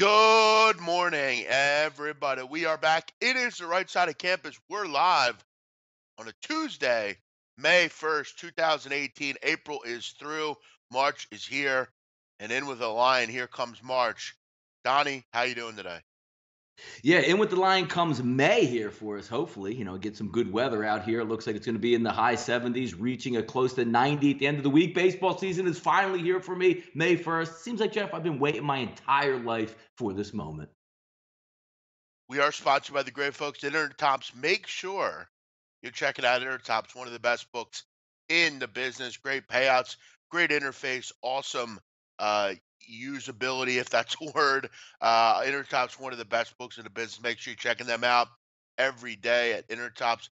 Good morning, everybody. We are back. It is the right side of campus. We're live on a Tuesday, May 1st, 2018. April is through. March is here. And in with a lion, here comes March. Donnie, how you doing today? Yeah, in with the line comes May here for us. Hopefully, get some good weather out here. It looks like it's going to be in the high 70s, reaching a close to 90 at the end of the week. Baseball season is finally here for me, May 1st. Seems like, Jeff, I've been waiting my entire life for this moment. We are sponsored by the great folks at Intertops. Make sure you're checking out Intertops, one of the best books in the business. Great payouts, great interface, awesome uh, usability, if that's a word. Intertops, one of the best books in the business. Make sure you're checking them out every day at Intertops.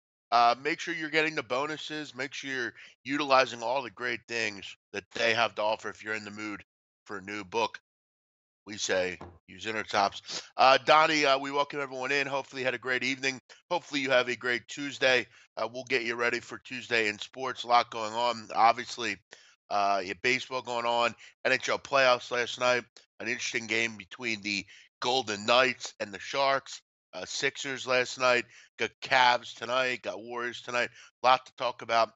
Make sure you're getting the bonuses. Make sure you're utilizing all the great things that they have to offer if you're in the mood for a new book. We say use Intertops. Donnie, we welcome everyone in. Hopefully, you had a great evening. Hopefully, you have a great Tuesday. We'll get you ready for Tuesday in sports. A lot going on. Obviously, you have baseball going on. NHL playoffs last night. An interesting game between the Golden Knights and the Sharks. Sixers last night. Got Cavs tonight. Got Warriors tonight. A lot to talk about.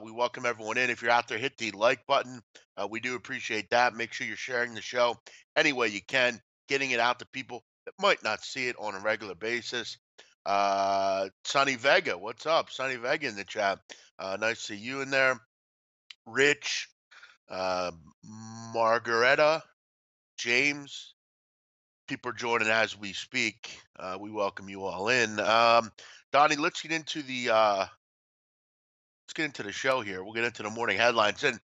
We welcome everyone in. If you're out there, hit the like button. We do appreciate that. Make sure you're sharing the show any way you can, getting it out to people that might not see it on a regular basis. Sonny Vega, what's up? Sonny Vega in the chat. Nice to see you in there. Rich, uh, Margareta, James. People are joining as we speak. We welcome you all in. Donnie, let's get into the show here. We'll get into the morning headlines. And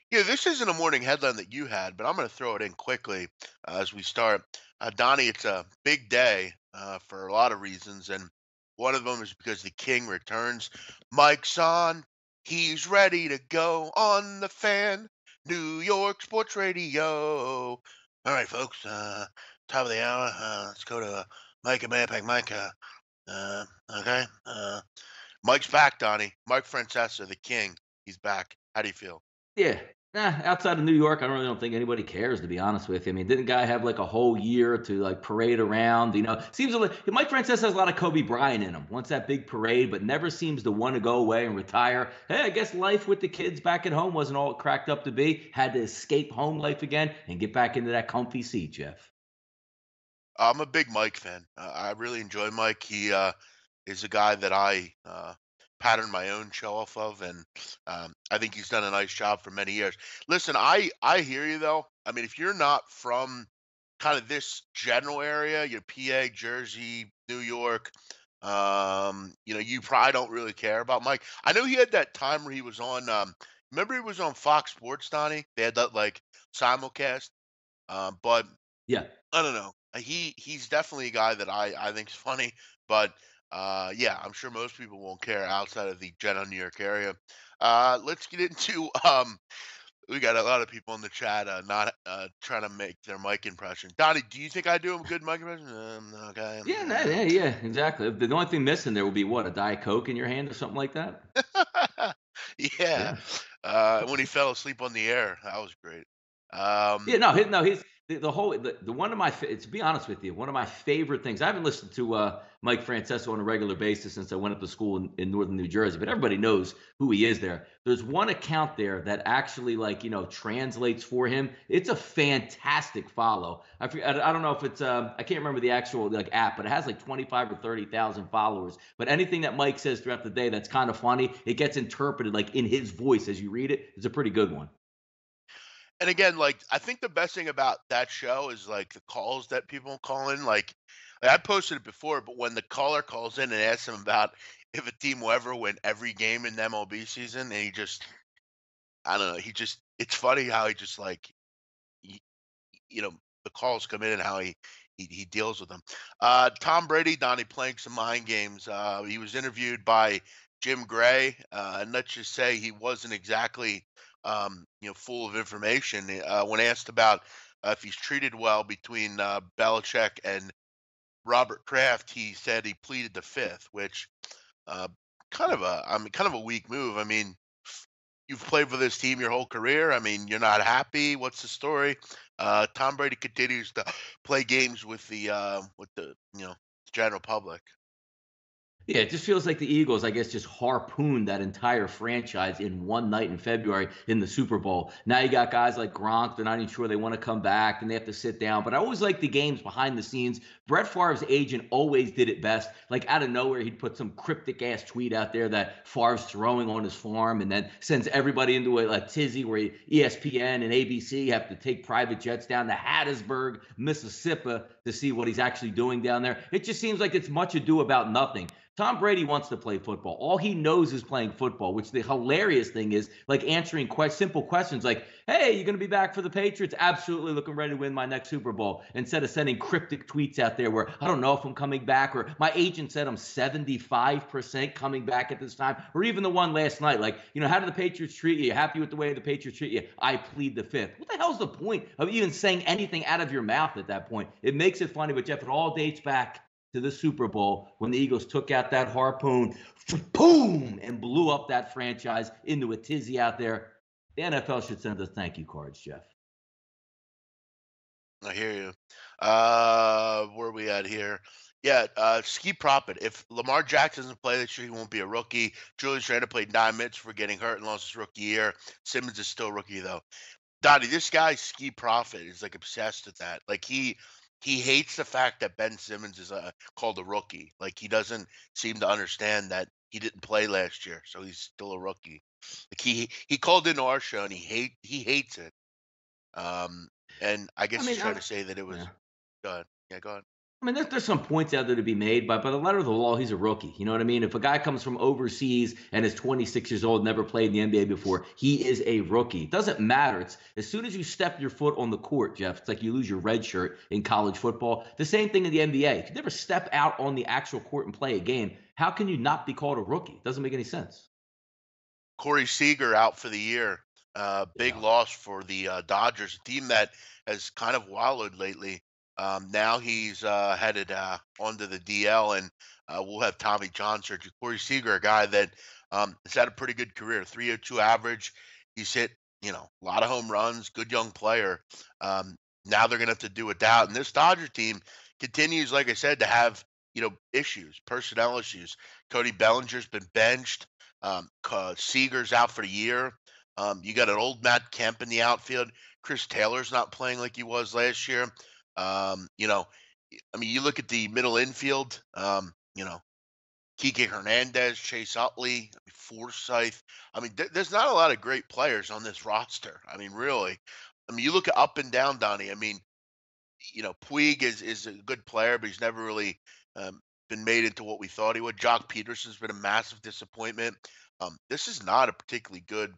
yeah, this isn't a morning headline that you had, but I'm going to throw it in quickly as we start. Donnie, it's a big day for a lot of reasons, and one of them is because the King returns. Mike's on. He's ready to go on the fan. New York Sports Radio. All right, folks. Top of the hour. Let's go to Mike and Manpack Mike. Uh, okay. Mike's back, Donnie. Mike Francesa, the King. He's back. How do you feel? Yeah. Outside of New York, I really don't think anybody cares, to be honest with you. I mean, didn't guy have like a whole year to like parade around? Seems like Mike Francis has a lot of Kobe Bryant in him. Wants that big parade, but never seems to want to go away and retire. Hey, I guess life with the kids back at home wasn't all it cracked up to be. Had to escape home life again and get back into that comfy seat, Jeff. I'm a big Mike fan. I really enjoy Mike. He is a guy that I pattern my own show off of, and I think he's done a nice job for many years. Listen, I hear you though. I mean, if you're not from kind of this general area, PA, Jersey, New York, you probably don't really care about Mike. I know he had that time where he was on. Remember, he was on Fox Sports, Donnie. They had that like simulcast. But Yeah. I don't know. He's definitely a guy that I think is funny, but yeah, I'm sure most people won't care outside of the general New York area. Let's get into we got a lot of people in the chat not trying to make their mic impression. Donnie, do you think I do a good mic impression? Okay. Yeah, no, yeah, exactly. The only thing missing there would be what, a Diet Coke in your hand or something like that? Yeah. Yeah. When he fell asleep on the air, that was great. Yeah, Um, no, he's the whole the one of my to be honest with you, one of my favorite things. I haven't listened to Mike Francesa on a regular basis since I went up to school in northern New Jersey, but everybody knows who he is there. There's one account there that actually translates for him. It's a fantastic follow. I don't know if it's I can't remember the actual like app, but it has like 25 or 30,000 followers. But anything that Mike says throughout the day that's kind of funny, it gets interpreted like in his voice as you read it. It's a pretty good one. And again, like I think the best thing about that show is like the calls that people call in. Like, I posted it before, but when the caller calls in and asks him about if a team will ever win every game in the MLB season, and he just, I don't know, it's funny how he just like, he, you know, the calls come in and how he deals with them. Tom Brady, Donnie, playing some mind games. He was interviewed by Jim Gray, and let's just say he wasn't exactly, full of information. When asked about if he's treated well between Belichick and Robert Kraft, he said he pleaded the fifth, which uh, kind of a weak move. I mean, You've played for this team your whole career. I mean, you're not happy. What's the story? Tom Brady continues to play games with the general public. Yeah, it just feels like the Eagles, I guess, just harpooned that entire franchise in one night in February in the Super Bowl. Now you got guys like Gronk, they're not even sure they want to come back and they have to sit down. But I always like the games behind the scenes. Brett Favre's agent always did it best. Like out of nowhere, he'd put some cryptic ass tweet out there that Favre's throwing on his farm and then sends everybody into a tizzy where ESPN and ABC have to take private jets down to Hattiesburg, Mississippi to see what he's actually doing down there. It just seems like it's much ado about nothing. Tom Brady wants to play football. All he knows is playing football, which the hilarious thing is like answering simple questions like, hey, you going to be back for the Patriots? Absolutely, looking ready to win my next Super Bowl. Instead of sending cryptic tweets out there where I don't know if I'm coming back or my agent said I'm 75% coming back at this time, or even the one last night, like, how do the Patriots treat you? You happy with the way the Patriots treat you? I plead the fifth. What the hell's the point of even saying anything out of your mouth at that point? It makes it funny, but Jeff, it all dates back to the Super Bowl when the Eagles took out that harpoon, boom, and blew up that franchise into a tizzy out there. The NFL should send us thank you cards, Jeff. I hear you. Where are we at here? Yeah, ski profit. If Lamar Jackson doesn't play this year, he won't be a rookie. Julius Randle played 9 minutes for getting hurt and lost his rookie year. Simmons is still rookie though. Donnie, this guy Ski Profit is like obsessed with that. Like he hates the fact that Ben Simmons is called a rookie. Like he doesn't seem to understand that he didn't play last year, so he's still a rookie. Like he called into our show and he hates it. Um, and I I guess he's mean, trying to say that it yeah. was good. Yeah, go ahead. There's some points out there to be made, but by the letter of the law, he's a rookie. You know what I mean? If a guy comes from overseas and is 26 years old, never played in the NBA before, he is a rookie. It doesn't matter. It's as soon as you step your foot on the court, Jeff. It's like you lose your red shirt in college football. The same thing in the NBA. If you never step out on the actual court and play a game, how can you not be called a rookie? It doesn't make any sense. Corey Seager out for the year. Big Yeah. loss for the Dodgers, a team that has kind of wallowed lately. Now he's headed onto the DL, and we'll have Tommy John surgery. Corey Seager, a guy that has had a pretty good career, 302 average. He's hit, a lot of home runs, good young player. Now they're going to have to do without. And this Dodger team continues, like I said, to have, issues, personnel issues. Cody Bellinger's been benched. Seager's out for the year. You got an old Matt Kemp in the outfield. Chris Taylor's not playing like he was last year. I mean, you look at the middle infield. Kike Hernandez, Chase Utley, Forsythe. I mean, there's not a lot of great players on this roster. I mean, really. I mean, you look at up and down, Donnie. I mean, Puig is a good player, but he's never really um, been made into what we thought he would. Jock Peterson's been a massive disappointment. This is not a particularly good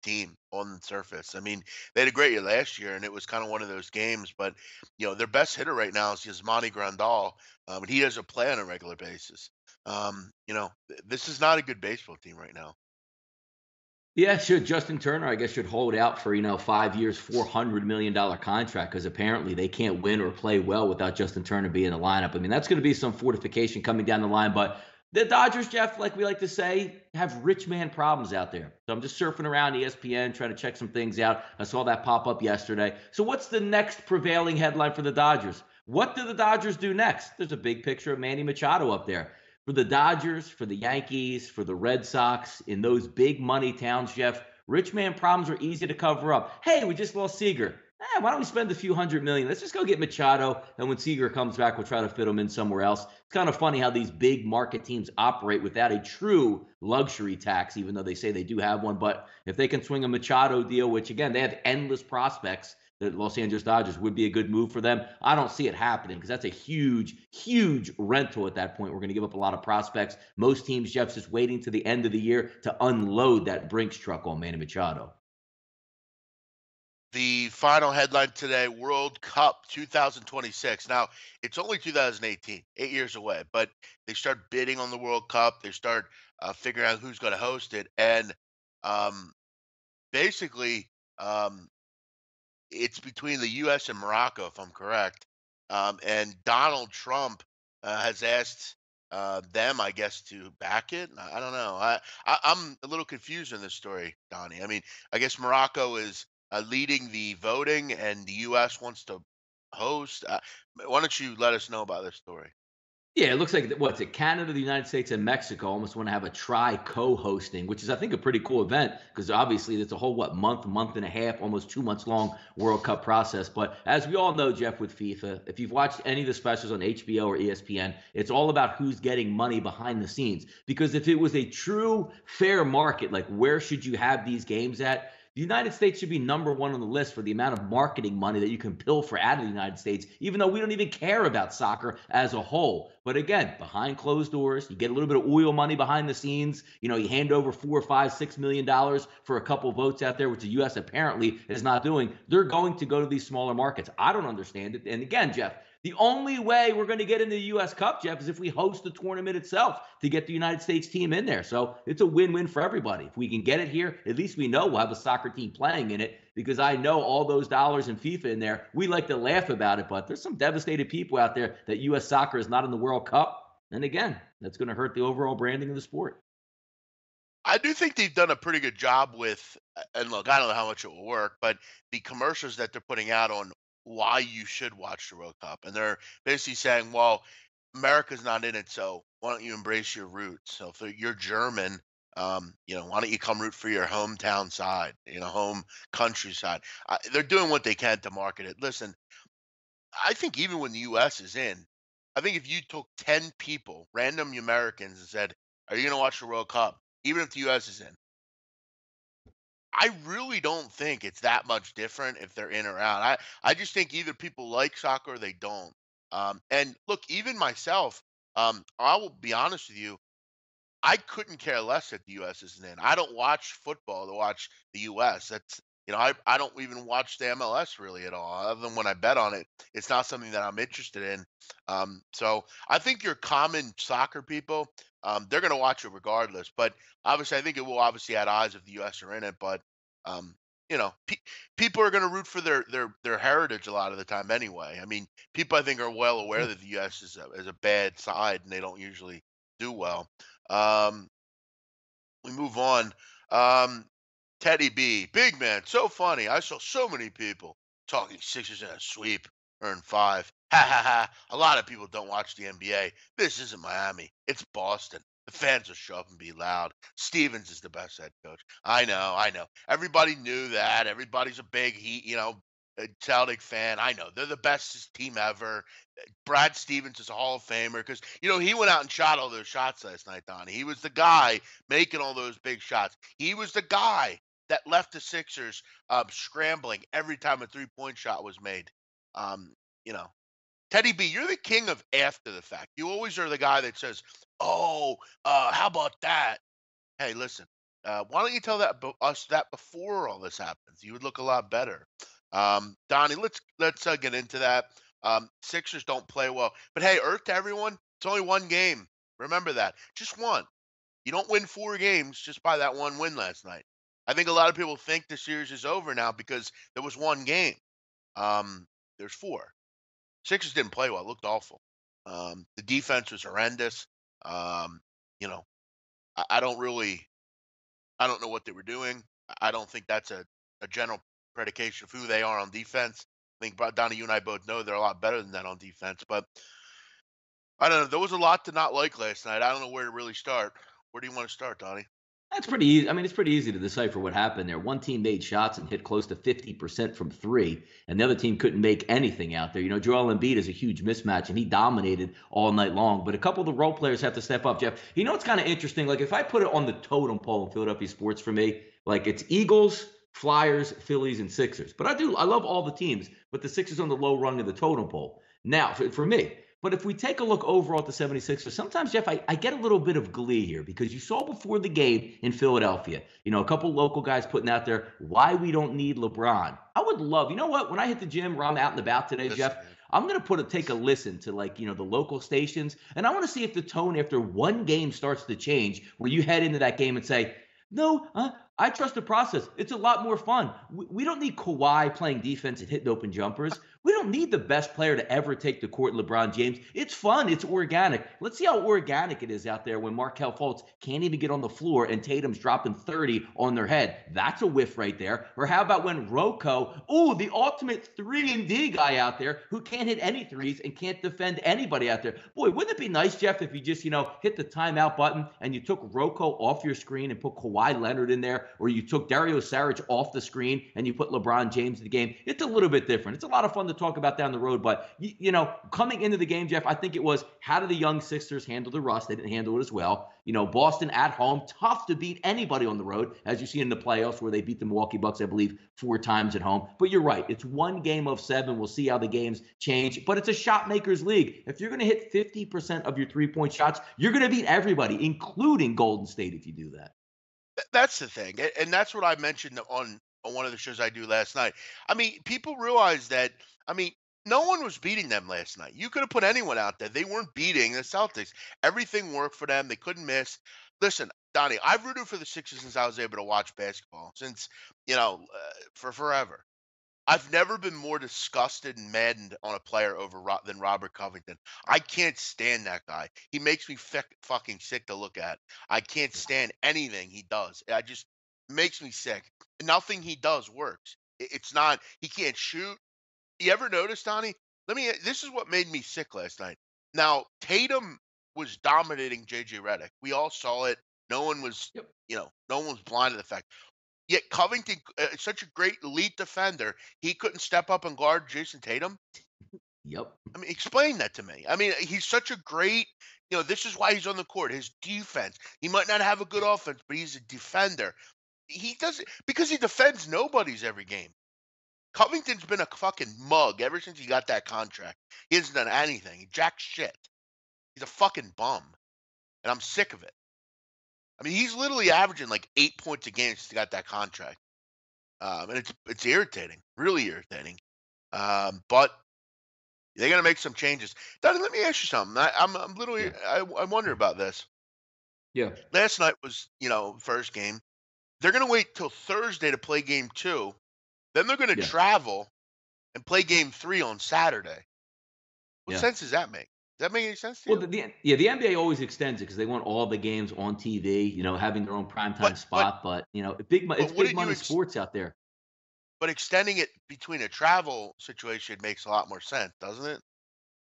team on the surface. I mean, they had a great year last year, and it was kind of one of those games. But their best hitter right now is Yasmani Grandal, and he doesn't play on a regular basis. This is not a good baseball team right now. Yeah, should Justin Turner, I guess, should hold out for 5 years, $400 million contract because apparently they can't win or play well without Justin Turner being in the lineup. I mean, that's going to be some fortification coming down the line. But the Dodgers, Jeff, like we like to say, have rich man problems out there. So I'm just surfing around ESPN trying to check some things out. I saw that pop up yesterday. So what's the next prevailing headline for the Dodgers? What do the Dodgers do next? There's a big picture of Manny Machado up there for the Dodgers, for the Yankees, for the Red Sox, in those big money towns, Jeff, rich man problems are easy to cover up. Hey, we just lost Seager. Why don't we spend a few hundred million? Let's just go get Machado, and when Seager comes back, we'll try to fit him in somewhere else. It's kind of funny how these big market teams operate without a true luxury tax, even though they say they do have one. But if they can swing a Machado deal, which again, they have endless prospects, the Los Angeles Dodgers would be a good move for them. I don't see it happening because that's a huge, huge rental at that point. We're going to give up a lot of prospects. Most teams, Jeff's just waiting to the end of the year to unload that Brinks truck on Manny Machado. The final headline today, World Cup 2026. Now, it's only 2018, 8 years away, but they start bidding on the World Cup. They start figuring out who's going to host it. And um, basically, um, it's between the U.S. and Morocco, if I'm correct. And Donald Trump has asked them, I guess, to back it. I don't know. I'm a little confused in this story, Donnie. I mean, I guess Morocco is leading the voting, and the U.S. wants to host. Why don't you let us know about this story? Yeah, it looks like what's it? Canada, the United States, and Mexico almost want to have a try co-hosting, which is I think a pretty cool event because obviously it's a whole month and a half, almost 2 months long World Cup process. But as we all know, Jeff, with FIFA, if you've watched any of the specials on HBO or ESPN, it's all about who's getting money behind the scenes. Because if it was a true fair market, like where should you have these games at? The United States should be number one on the list for the amount of marketing money that you can pilfer out of the United States, even though we don't even care about soccer as a whole. But again, behind closed doors, you get a little bit of oil money behind the scenes. You hand over $4 or $5, $6 million for a couple of votes out there, which the U.S. apparently is not doing. They're going to go to these smaller markets. I don't understand it. And again, Jeff, the only way we're going to get into the U.S. Cup, Jeff, is if we host the tournament itself to get the United States team in there. So it's a win-win for everybody. If we can get it here, at least we know we'll have a soccer team playing in it because I know all those dollars in FIFA in there. We like to laugh about it, but there's some devastated people out there that U.S. soccer is not in the World Cup. And again, that's going to hurt the overall branding of the sport. I do think they've done a pretty good job with, and look, I don't know how much it will work, but the commercials that they're putting out on why you should watch the World Cup, and they're basically saying, well, America's not in it, so why don't you embrace your roots? So if you're German, why don't you come root for your hometown side, home countryside? They're doing what they can to market it. Listen, I think even when the U.S. is in, I think if you took 10 people, random Americans, and said, are you going to watch the World Cup? Even if the U.S. is in, I really don't think it's that much different if they're in or out. I just think either people like soccer or they don't. And look, even myself, I will be honest with you, I couldn't care less that the U.S. isn't in. I don't watch football to watch the U.S. I don't even watch the MLS really at all, other than when I bet on it. It's not something that I'm interested in. So I think your common soccer people, they're going to watch it regardless. But obviously, I think it will obviously add eyes if the U.S. are in it. But um, people are going to root for their heritage a lot of the time anyway. I mean, people I think are well aware that the U.S. is a bad side and they don't usually do well. Um, we move on. Um, Teddy B, big man, so funny. I saw so many people talking Sixers in a sweep, earn five. Ha ha ha. A lot of people don't watch the NBA. This isn't Miami. It's Boston. The fans will show up and be loud. Stevens is the best head coach. I know, I know. Everybody knew that. Everybody's a big Heat, a Celtic fan. I know they're the best team ever. Brad Stevens is a Hall of Famer because he went out and shot all those shots last night, Donnie. He was the guy making all those big shots. He was the guy that left the Sixers scrambling every time a 3-point shot was made. Um, you know, Teddy B, you're the king of after the fact. You always are the guy that says, "Oh, how about that?" Hey, listen, why don't you tell us that before all this happens? You would look a lot better. Donnie, let's get into that. Sixers don't play well, but hey, Earth to everyone, it's only one game. Remember that, just one. You don't win 4 games just by that one win last night. I think a lot of people think the series is over now because there was one game. There's four. Sixers didn't play well; looked awful. The defense was horrendous. Um, you know, I don't really I don't know what they were doing. I don't think that's a general predication of who they are on defense. I think Donnie, you and I both know they're a lot better than that on defense. But I don't know. There was a lot to not like last night. I don't know where to really start. Where do you want to start, Donnie? That's pretty easy. I mean, it's pretty easy to decipher what happened there. One team made shots and hit close to 50% from three, and the other team couldn't make anything out there. Joel Embiid is a huge mismatch, and he dominated all night long. But a couple of the role players have to step up, Jeff. It's kind of interesting. Like, if I put it on the totem pole in Philadelphia sports for me, like it's Eagles, Flyers, Phillies, and Sixers. But I love all the teams, but the Sixers on the low rung of the totem pole. Now, for me, but if we take a look overall at the 76ers, sometimes, Jeff, I get a little bit of glee here because you saw before the game in Philadelphia, a couple local guys putting out there why we don't need LeBron. I would love, you know what, when I hit the gym or I'm out and about today, Listen, Jeff, man. I'm going to take a listen to the local stations. And I want to see if the tone after one game starts to change where you head into that game and say, no, I trust the process. It's a lot more fun. We don't need Kawhi playing defense and hitting open jumpers. We don't need the best player to ever take the court, LeBron James. It's fun. It's organic. Let's see how organic it is out there when Markelle Fultz can't even get on the floor and Tatum's dropping 30 on their head. That's a whiff right there. Or how about when Rocco, the ultimate 3-and-D guy out there who can't hit any threes and can't defend anybody out there. Boy, wouldn't it be nice, Jeff, if you just, hit the timeout button and you took Rocco off your screen and put Kawhi Leonard in there, or you took Dario Saric off the screen and you put LeBron James in the game. It's a little bit different. It's a lot of fun to talk about down the road, but coming into the game, Jeff, I think it was, how do the young Sixers handle the rust? They didn't handle it as well. Boston at home, tough to beat anybody on the road, as you see in the playoffs where they beat the Milwaukee Bucks, I believe, 4 times at home. But you're right. It's one game of 7. We'll see how the games change, but it's a shot makers league. If you're going to hit 50% of your 3-point shots, you're going to beat everybody, including Golden State, if you do that. That's the thing, and that's what I mentioned on one of the shows I do last night. I mean, people realize that. I mean, no one was beating them last night. You could have put anyone out there. They weren't beating the Celtics. Everything worked for them. They couldn't miss. Listen, Donnie, I've rooted for the Sixers since I was able to watch basketball, since for forever. I've never been more disgusted and maddened on a player than Robert Covington. I can't stand that guy. He makes me fucking sick to look at. I can't stand anything he does. I just makes me sick. Nothing he does works. It's not. He can't shoot. You ever notice, Donnie? This is what made me sick last night. Now, Tatum was dominating JJ Redick. We all saw it. No one was, Yep. No one was blind to the fact. Yet Covington, such a great elite defender, he couldn't step up and guard Jason Tatum. Yep. I mean, explain that to me. I mean, he's such a great, this is why he's on the court. His defense. He might not have a good offense, but he's a defender. He does it because he defends nobodies every game. Covington's been a fucking mug ever since he got that contract. He hasn't done anything. He jack shit. He's a fucking bum. And I'm sick of it. I mean, he's literally averaging like 8 points a game since he got that contract. And it's irritating, really irritating. But they're gonna make some changes. Donnie, let me ask you something. I'm literally Yeah. I wonder about this. Yeah. Last night was first game. They're gonna wait till Thursday to play game 2. Then they're gonna Yeah. travel and play game 3 on Saturday. What Yeah. sense does that make? Does that make any sense to Well, you? the NBA always extends it because they want all the games on TV, having their own primetime But spot. But it's big wouldn't you money sports out there. but extending it between a travel situation makes a lot more sense, doesn't it?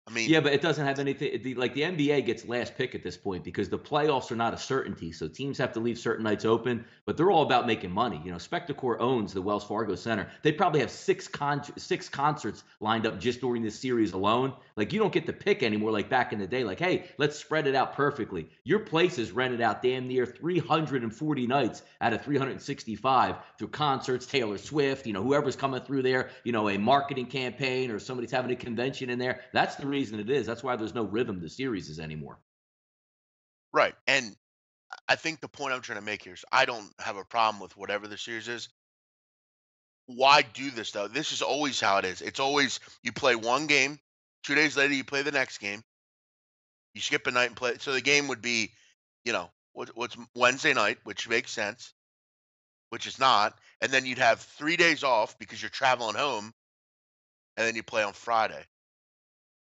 I Yeah, mean, but it doesn't have anything. Like the NBA gets last pick at this point because the playoffs are not a certainty. So teams have to leave certain nights open, but they're all about making money. Spectacor owns the Wells Fargo Center. They probably have six concerts lined up just during this series alone. Like you don't get to pick anymore like back in the day. Like, hey, let's spread it out perfectly. Your place is rented out damn near 340 nights out of 365 through concerts, Taylor Swift, whoever's coming through there, a marketing campaign or somebody's having a convention in there. That's the reason it is. That's why there's no rhythm to series anymore. right. And I think the point I'm trying to make here is I don't have a problem with whatever the series is. Why do this though? This is always how it is. It's always you play one game, 2 days later you play the next game. You skip a night and play. So the game would be, what's Wednesday night, which makes sense, which is not. And then you'd have 3 days off because you're traveling home, and then you play on Friday.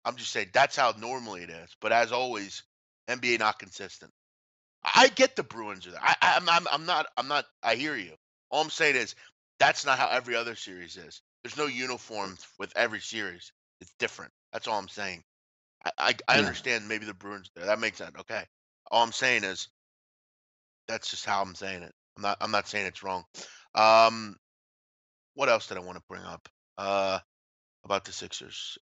I'm just saying that's how normally it is. But as always, NBA not consistent. I get the Bruins are there. I'm not. I hear you. All I'm saying is that's not how every other series is. There's no uniform with every series. It's different. That's all I'm saying. I Yeah. understand maybe the Bruins there. That makes sense. Okay. All I'm saying is that's just how I'm saying it. I'm not saying it's wrong. Um, what else did I want to bring up? About the Sixers.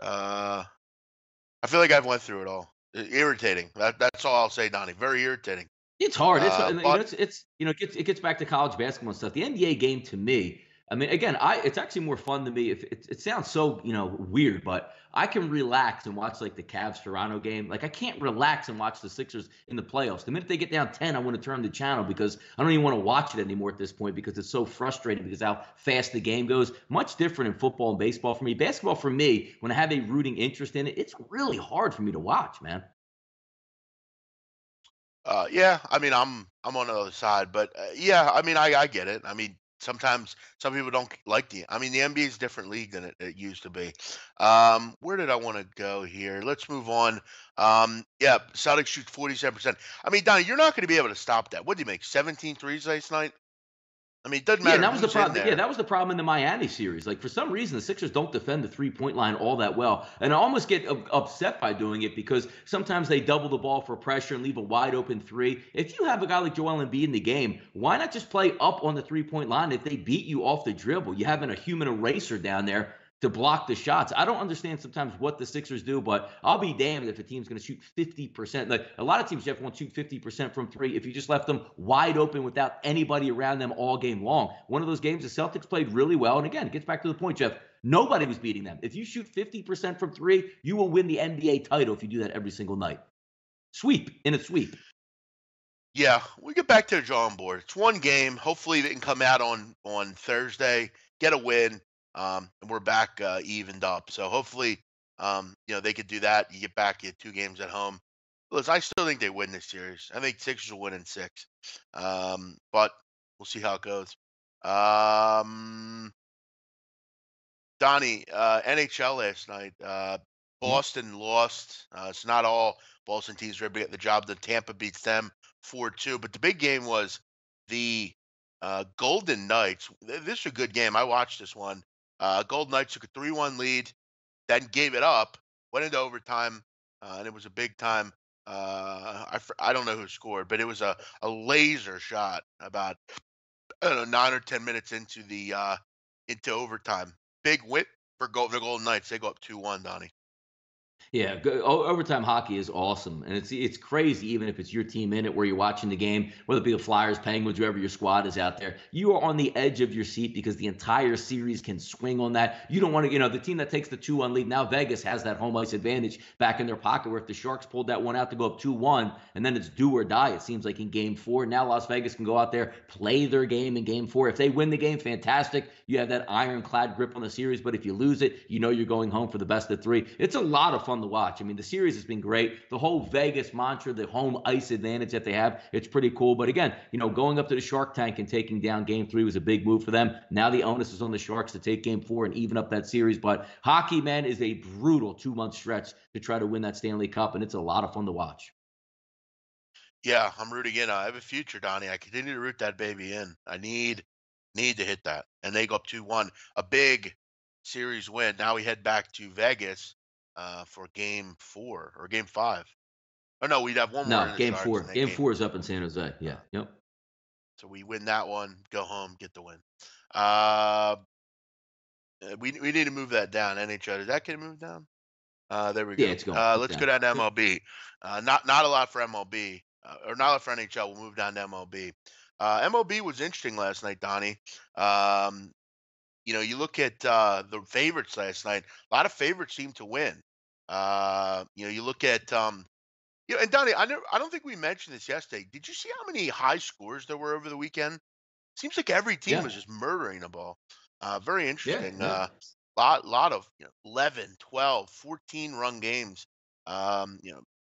I feel like I've went through it all. Irritating. That's all I'll say, Donnie. Very irritating. It's hard. It's But it gets back to college basketball and stuff. The NBA game to me, I mean, again, it's actually more fun to me. If it sounds so weird, but I can relax and watch like the Cavs Toronto game. Like I can't relax and watch the Sixers in the playoffs. The minute they get down 10, I want to turn the channel because I don't even want to watch it anymore at this point because it's so frustrating because how fast the game goes. Much different in football and baseball for me. Basketball for me, when I have a rooting interest in it, it's really hard for me to watch, man. yeah, I mean, I'm on the other side, but yeah, I mean, I get it. I mean, sometimes some people don't like I mean, the NBA is a different league than it used to be. Where did I want to go here? Let's move on. Yeah, Celtics shoot 47%. I mean, Donnie, you're not going to be able to stop that. What did you make? 17 threes last night? I mean, it doesn't Yeah, and matter that was the who's in problem. Yeah, there. that was the problem in the Miami series. Like for some reason, the Sixers don't defend the 3-point line all that well, and I almost get upset by doing it because sometimes they double the ball for pressure and leave a wide open three. If you have a guy like Joel Embiid in the game, why not just play up on the 3-point line? If they beat you off the dribble, you having a human eraser down there to block the shots. I don't understand sometimes what the Sixers do, but I'll be damned if a team's going to shoot 50%. Like a lot of teams, Jeff, won't shoot 50% from three if you just left them wide open without anybody around them all game long. One of those games, the Celtics played really well. And again, it gets back to the point, Jeff. Nobody was beating them. If you shoot 50% from three, you will win the NBA title if you do that every single night. Sweep in a sweep. Yeah, we get back to the drawing board. It's one game. Hopefully, they can come out on Thursday, get a win, and we're back evened up. So hopefully, they could do that. You get back, you get 2 games at home. Listen, I still think they win this series. I think Sixers will win in 6, but we'll see how it goes. Um, Donnie, NHL last night. Mhm. Boston lost. It's not all Boston teams were able to get the job done. Tampa beats them 4-2. But the big game was the Golden Knights. This is a good game. I watched this one. Golden Knights took a 3-1 lead, then gave it up, went into overtime, and it was a big time. I don't know who scored, but it was a laser shot about I don't know 9 or 10 minutes into overtime. Big win for the Golden Knights. They go up 2-1, Donnie. Yeah, overtime hockey is awesome, and it's crazy. Even if it's your team in it, where you're watching the game, whether it be the Flyers, Penguins, whoever your squad is out there, you are on the edge of your seat because the entire series can swing on that. You don't want to, the team that takes the 2-1 lead. Now Vegas has that home ice advantage back in their pocket. Where if the Sharks pulled that one out to go up 2-1, and then it's do or die. It seems like in Game 4. Now Las Vegas can go out there, play their game in Game 4. If they win the game, fantastic. You have that ironclad grip on the series. But if you lose it, you're going home for the best of 3. It's a lot of fun to watch. I mean, the series has been great. The whole Vegas mantra, the home ice advantage that they have, it's pretty cool. But again, going up to the Shark Tank and taking down Game 3 was a big move for them. Now the onus is on the Sharks to take Game 4 and even up that series. But hockey, man, is a brutal 2-month stretch to try to win that Stanley Cup, and it's a lot of fun to watch. Yeah, I'm rooting in. I have a future, Donnie. I continue to root that baby in. I need to hit that, and they go up 2-1, a big series win. Now we head back to Vegas for Game 4 or Game 5. Oh no, we'd have one more No, in the Game Sharks, 4. and then Game Game 4 is up in San Jose. Yeah. uh, Yep. so we win that one, go home, get the win. Uh, we need to move that down. NHL, does that get moved down? There we Yeah, go. it's going. It's Let's go down. down to Yep. MLB. Not a lot for MLB, or not a lot for NHL. We'll move down to MLB. MLB was interesting last night, Donnie. Um, you look at the favorites last night. A lot of favorites seem to win. You look at and Donnie. I don't think we mentioned this yesterday. Did you see how many high scores there were over the weekend? Seems like every team Yeah. was just murdering the ball. Very Yeah. interesting. Yeah. Lot of 11, 12, 14 run games.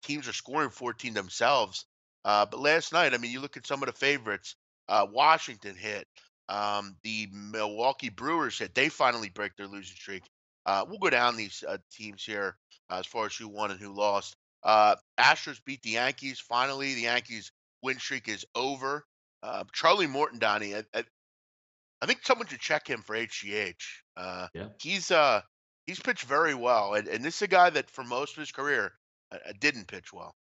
Teams are scoring 14 themselves. But last night, I mean, you look at some of the favorites. Washington hit. The Milwaukee Brewers hit. They finally break their losing streak. We'll go down these teams here as far as who won and who lost. Astros beat the Yankees. Finally, the Yankees win streak is over. Charlie Morton, Donnie. I think someone should check him for HGH. Yeah. He's uh he's pitched very well, and this is a guy that for most of his career didn't pitch well.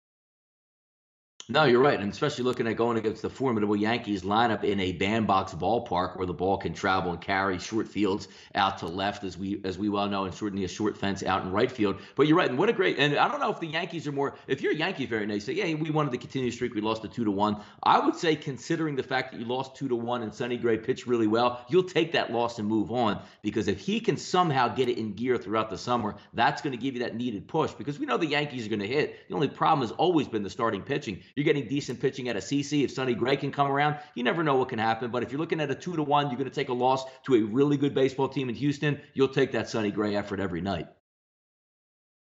No, you're right, and especially looking at going against the formidable Yankees lineup in a bandbox ballpark where the ball can travel and carry short fields out to left, as we well know, and shortening a short fence out in right field. But you're right, and what a great! And I don't know if the Yankees are more. If you're a Yankee fan and they say, "Yeah, we wanted to continue the streak, we lost to 2-1." I would say, considering the fact that you lost 2-1 and Sonny Gray pitched really well, you'll take that loss and move on because if he can somehow get it in gear throughout the summer, that's going to give you that needed push because we know the Yankees are going to hit. The only problem has always been the starting pitching. You're getting decent pitching at a CC. If Sonny Gray can come around, you never know what can happen. But if you're looking at a 2-1, you're going to take a loss to a really good baseball team in Houston. You'll take that Sonny Gray effort every night.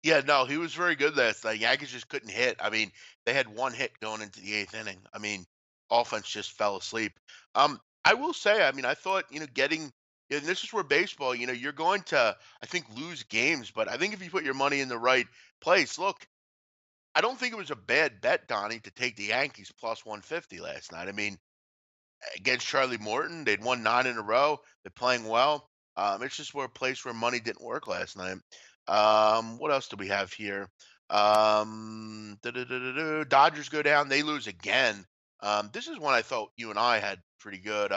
Yeah, no, he was very good last night. Yankees just couldn't hit. I mean, they had one hit going into the 8th inning. I mean, offense just fell asleep. Um, I will say, I mean, I thought, getting and this is where baseball, you're going to, I think, lose games, but I think if you put your money in the right place, look, I don't think it was a bad bet, Donnie, to take the Yankees plus 150 last night. I mean, against Charlie Morton, they'd won 9 in a row. They're playing well. It's just where a place where money didn't work last night. What else do we have here? Dodgers go down. They lose again. This is one I thought you and I had pretty good.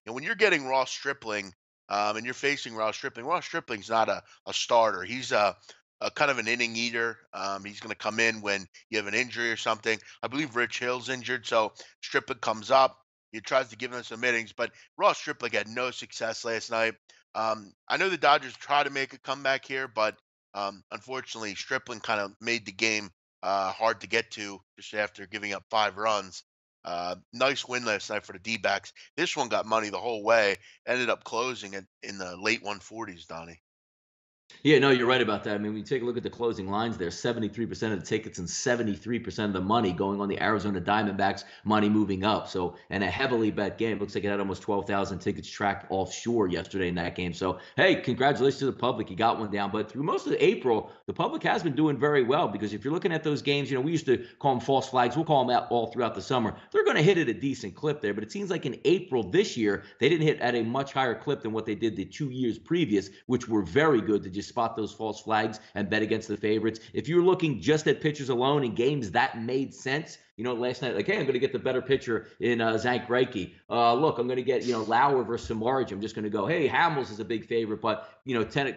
When you're getting Ross Stripling, and you're facing Ross Stripling, Ross Stripling's not a starter. He's a kind of an inning eater. He's going to come in when you have an injury or something. I believe Rich Hill's injured, so Stripling comes up. He tries to give him some innings, but Ross Stripling had no success last night. I know the Dodgers try to make a comeback here, but unfortunately, Stripling kind of made the game hard to get to just after giving up 5 runs. Nice win last night for the D-backs. This one got money the whole way. Ended up closing it in the late 140s, Donnie. Yeah, no, you're right about that. I mean, when you take a look at the closing lines there, 73% of the tickets and 73% of the money going on the Arizona Diamondbacks, money moving up. So, and a heavily bet game. Looks like it had almost 12,000 tickets tracked offshore yesterday in that game. So, hey, congratulations to the public. You got one down. But through most of April, the public has been doing very well because if you're looking at those games, we used to call them false flags. We'll call them out all throughout the summer. They're going to hit at a decent clip there. But it seems like in April this year, they didn't hit at a much higher clip than what they did the 2 years previous, which were very good to just spot those false flags and bet against the favorites. If you're looking just at pitchers alone in games that made sense, last night, like, hey, I'm going to get the better pitcher in Zach Greinke. Look, I'm going to get, Lauer versus Samardzija. I'm just going to go, hey, Hamels is a big favorite, but,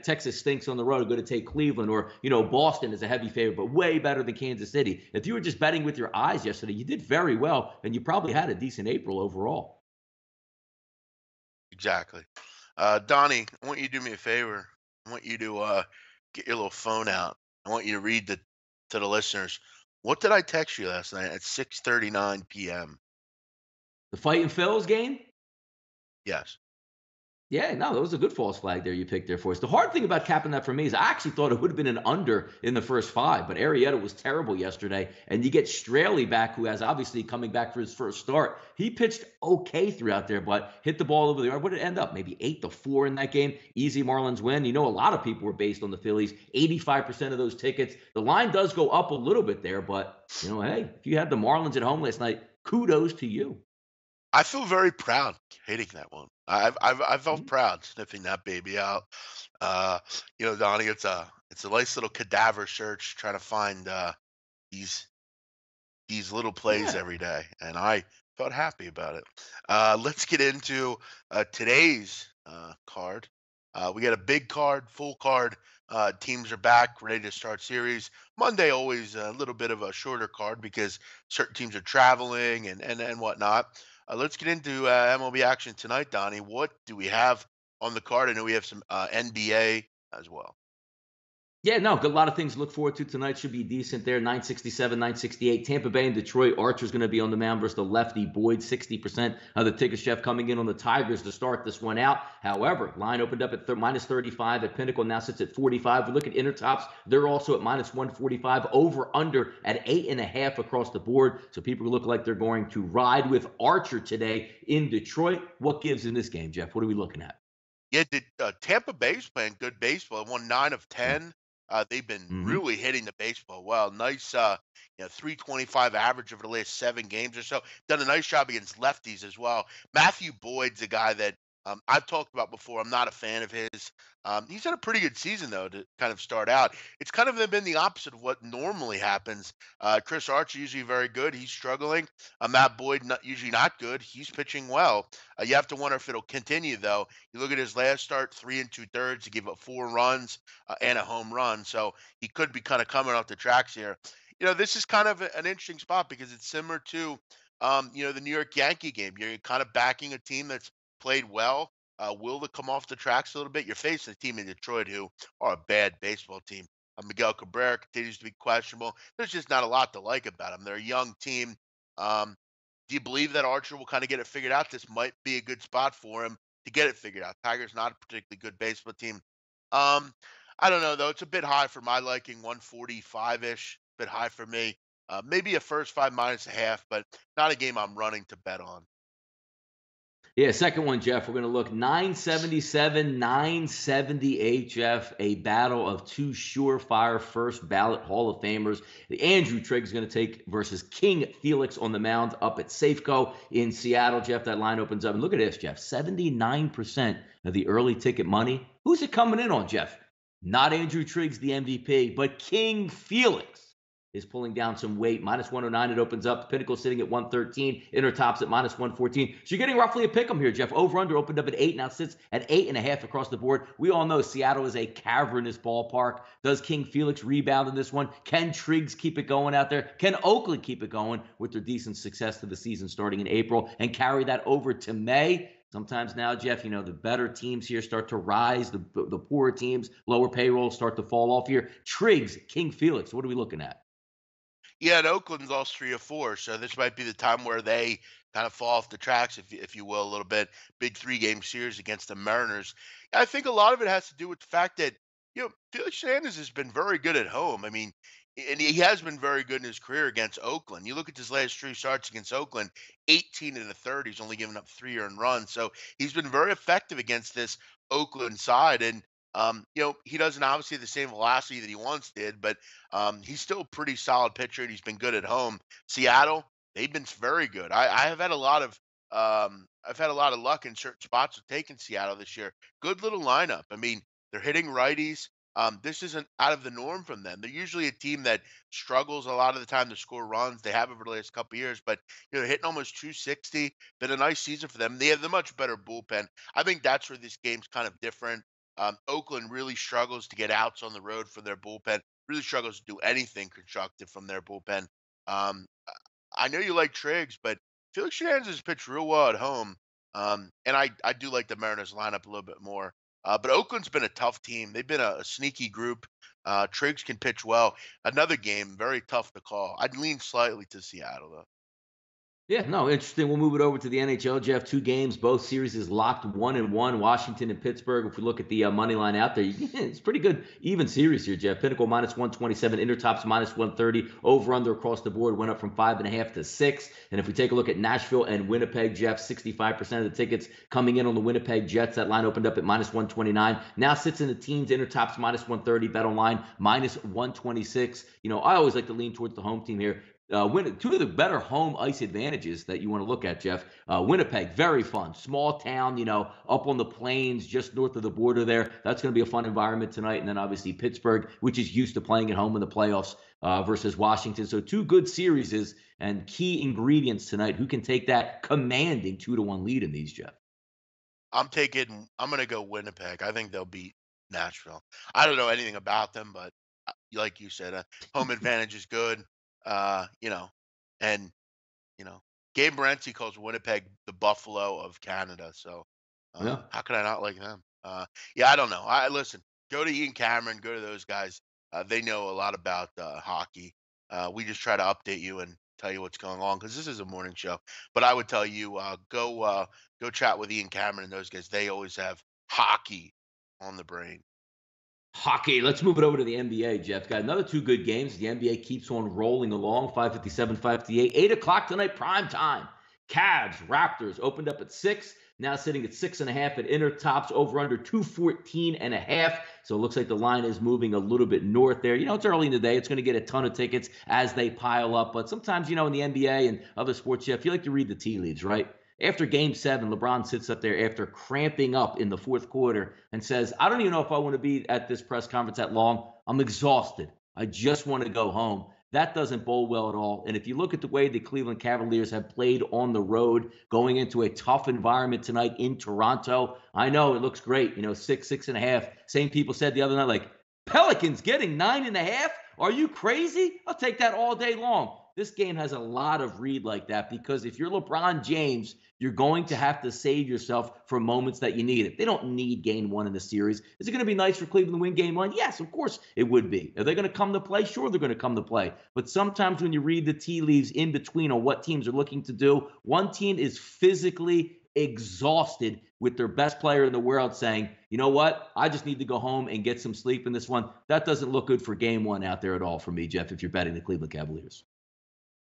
Texas stinks on the road. I'm going to take Cleveland, or, Boston is a heavy favorite, but way better than Kansas City. If you were just betting with your eyes yesterday, you did very well, and you probably had a decent April overall. Exactly. Donnie, I want you to do me a favor. I want you to get your little phone out. I want you to read to the listeners. What did I text you last night at 6:39 p.m.? The Fighting Phils game? Yes. Yeah, no, that was a good false flag there you picked there for us. The hard thing about capping that for me is I actually thought it would have been an under in the first five, but Arrieta was terrible yesterday. And you get Straley back, who has obviously coming back for his first start. He pitched okay throughout there, but hit the ball over the yard. What did it end up? Maybe 8-4 in that game. Easy Marlins win. A lot of people were based on the Phillies. 85% of those tickets. The line does go up a little bit there, but hey, if you had the Marlins at home last night, kudos to you. I feel very proud hitting that one. I felt proud sniffing that baby out. Uh, Donnie, it's a nice little cadaver search trying to find these these little plays Yeah. every day, and I felt happy about it. Let's get into today's card. We got a big card, full card. Teams are back, ready to start series. Monday always a little bit of a shorter card because certain teams are traveling and whatnot. Let's get into MLB action tonight, Donnie. What do we have on the card? I know we have some NBA as well. Yeah, no, got a lot of things to look forward to tonight. Should be decent there. 967, 968. Tampa Bay and Detroit. Archer's going to be on the mound versus the lefty. Boyd, 60% of the ticket chef coming in on the Tigers to start this one out. However, line opened up at minus 35 at Pinnacle, now sits at 45. We look at Intertops. They're also at minus 145. Over under at 8.5 across the board. So people look like they're going to ride with Archer today in Detroit. What gives in this game, Jeff? What are we looking at? Yeah, Tampa Bay's playing good baseball. Won 9 of 10. They've been Mm-hmm. really hitting the baseball well. Nice, 325 average over the last 7 games or so. Done a nice job against lefties as well. Matthew Boyd's a guy that I've talked about before. I'm not a fan of his. He's had a pretty good season though to kind of start out. It's kind of been the opposite of what normally happens. Chris Archer usually very good. He's struggling. Matt Boyd usually not good. He's pitching well. You have to wonder if it'll continue though. You look at his last start, 3 2/3. He gave up 4 runs and a home run. So he could be kind of coming off the tracks here. This is kind of an interesting spot because it's similar to, the New York Yankee game. You're kind of backing a team that's played well. Will they come off the tracks a little bit? You're facing a team in Detroit who are a bad baseball team. Miguel Cabrera continues to be questionable. There's just not a lot to like about them. They're a young team. Um, do you believe that Archer will kind of get it figured out? This might be a good spot for him to get it figured out. Tigers not a particularly good baseball team. Um, I don't know though. It's a bit high for my liking, 145 ish. Bit high for me. Maybe a first five minus a half, but not a game I'm running to bet on. Yeah, second one, Jeff. We're going to look 977, 978, Jeff. A battle of two surefire first ballot Hall of Famers. The Andrew Triggs going to take versus King Felix on the mound up at Safeco in Seattle, Jeff. That line opens up. And look at this, Jeff. 79% of the early ticket money. Who's it coming in on, Jeff? Not Andrew Triggs, the MVP, but King Felix is pulling down some weight. Minus 109, it opens up. The Pinnacle sitting at 113. Inter tops at minus 114. So you're getting roughly a pick 'em here, Jeff. Over-under opened up at 8, now sits at 8.5 across the board. We all know Seattle is a cavernous ballpark. Does King Felix rebound in this one? Can Triggs keep it going out there? Can Oakland keep it going with their decent success to the season starting in April and carry that over to May? Sometimes now, Jeff, the better teams here start to rise. The poorer teams, lower payroll start to fall off here. Triggs, King Felix, what are we looking at? Yeah, and Oakland's lost 3 or 4, so this might be the time where they kind of fall off the tracks, if you will, a little bit. Big 3-game series against the Mariners. I think a lot of it has to do with the fact that Felix Hernandez has been very good at home. I mean, and he has been very good in his career against Oakland. You look at his last 3 starts against Oakland, 18 and a third. He's only given up 3 earned runs, so he's been very effective against this Oakland side. And he doesn't obviously have the same velocity that he once did, but he's still a pretty solid pitcher, and he's been good at home. Seattle, they've been very good. I have had a lot of I've had a lot of luck in certain spots with taking Seattle this year. Good little lineup. I mean, they're hitting righties. This isn't out of the norm from them. They're usually a team that struggles a lot of the time to score runs. They have over the last couple of years, but they're hitting almost 260. Been a nice season for them. They have the much better bullpen. I think that's where this game's kind of different. Oakland really struggles to get outs on the road for their bullpen. Really struggles to do anything constructive from their bullpen. Um, I know you like Triggs, but Felix Hernandez has pitched real well at home. And I do like the Mariners lineup a little bit more. But Oakland's been a tough team. They've been a sneaky group. Triggs can pitch well. Another game, very tough to call. I'd lean slightly to Seattle, though. Yeah, no, interesting. We'll move it over to the NHL, Jeff. 2 games, both series is locked 1-1. Washington and Pittsburgh. If we look at the money line out there, it's pretty good even series here, Jeff. Pinnacle minus 127, Intertops minus 130. Over under across the board went up from 5.5 to 6. And if we take a look at Nashville and Winnipeg, Jeff, 65% of the tickets coming in on the Winnipeg Jets. That line opened up at minus 129. Now sits in the teens. Intertops minus 130. Bet online minus 126. I always like to lean towards the home team here. 2 of the better home ice advantages that you want to look at, Jeff. Winnipeg, very fun. Small town, up on the plains just north of the border there. That's going to be a fun environment tonight. And then obviously Pittsburgh, which is used to playing at home in the playoffs versus Washington. So 2 good series and key ingredients tonight. Who can take that commanding 2-1 lead in these, Jeff? I'm going to go Winnipeg. I think they'll beat Nashville. I don't know anything about them, but like you said, home advantage is good. Uh, you know, and Gabe Morency calls Winnipeg the Buffalo of Canada. So Yeah. how could I not like them? Yeah, I don't know. I listen. Go to Ian Cameron. Go to those guys. They know a lot about hockey. We just try to update you and tell you what's going on because this is a morning show. But I would tell you, go chat with Ian Cameron and those guys. They always have hockey on the brain. Hockey. Let's move it over to the NBA, Jeff. Got another 2 good games. The NBA keeps on rolling along. 5:57, 5:58. 8 o'clock tonight, prime time. Cavs, Raptors opened up at 6. Now sitting at 6.5 at Inter. Tops over under 214.5. So it looks like the line is moving a little bit north there. It's early in the day. It's going to get a ton of tickets as they pile up. But sometimes, in the NBA and other sports, Jeff, you like to read the tea leaves, right? After game 7, LeBron sits up there after cramping up in the 4th quarter and says, I don't even know if I want to be at this press conference that long. I'm exhausted. I just want to go home. That doesn't bode well at all. And if you look at the way the Cleveland Cavaliers have played on the road, going into a tough environment tonight in Toronto, I know it looks great. 6, 6.5. Same people said the other night, like, Pelicans getting 9.5? Are you crazy? I'll take that all day long. This game has a lot of read like that because if you're LeBron James, you're going to have to save yourself for moments that you need it. They don't need game 1 in the series. Is it going to be nice for Cleveland to win game 1? Yes, of course it would be. Are they going to come to play? Sure, they're going to come to play. But sometimes when you read the tea leaves in between on what teams are looking to do, one team is physically exhausted with their best player in the world saying, you know what, I just need to go home and get some sleep in this one. That doesn't look good for game 1 out there at all for me, Jeff, if you're betting the Cleveland Cavaliers.